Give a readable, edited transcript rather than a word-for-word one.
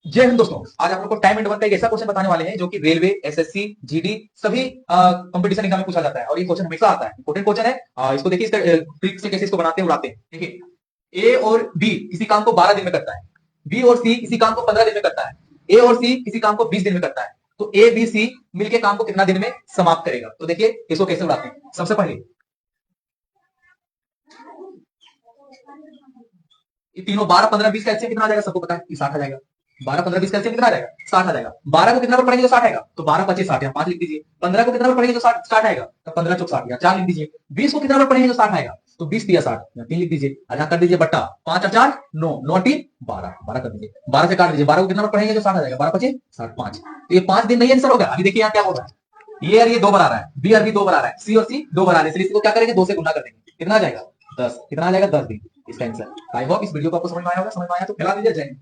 जय हिंद दोस्तों। आज आप लोग को टाइम एंड वर्क का एक ऐसा क्वेश्चन बताने वाले हैं जो कि रेलवे, एसएससी, जीडी सभी कंपटीशन एग्जाम में पूछा जाता है और ये क्वेश्चन हमेशा आता है। इंपॉर्टेंट क्वेश्चन है। इसको देखिए, इसका ट्रिक से कैसे इसको बनाते हैं, उड़ाते हैं। देखिए, ए और बी किसी काम को 12 दिन में करता है, बी और सी किसी काम को 15 दिन में करता है, ए और सी किसी काम को 20 दिन में करता है। तो ए बी सी मिलकर काम को कितना दिन में समाप्त करेगा? तो देखिए इसको कैसे उड़ाते हैं। सबसे पहले ये तीनों 12, 15, 20 का एलसीएम कितना आ जाएगा? सबको पता है कि 60 आ जाएगा। 12, 15, 20 का एलसीएम कितना आ जाएगा? 60 आ जाएगा। 12 को कितना पर पढ़ेंगे तो 60 आएगा? तो 12 25 60, यहाँ 5 लिख दीजिए। 15 को कितना पर पढ़ेंगे तो 60 आएगा? तो 15 चौक 60, यहाँ 4 लिख दीजिए। 20 को कितना पर पढ़ेंगे तो 60 आएगा? तो 20 दिया 60, यहाँ 3 लिख दीजिए। यहाँ कर दीजिए बट्टा, 5 और 4 9, 9 3 12, 12 कर दीजिए। 12 से काट दीजिए। 12 को कितना पर पढ़ेंगे तो 60 आ जाएगा? 12 25 60, 5। तो ये 5 दिन नहीं आंसर होगा। अभी देखिए यहाँ क्या होगा, ये और ये 2 बार आ रहा है, बी और बी 2 बार आ रहा है, सी और सी 2 बार आ रहा है, इसलिए इसको क्या करेंगे? 2 से गुना कर देंगे। कितना आ जाएगा? 10। कितना आ जाएगा? 10 दिन इसका आंसर। आई होप इस वीडियो को आपको समझ में आया होगा। समझ में आया तो फैला दीजिए। जय हिंद।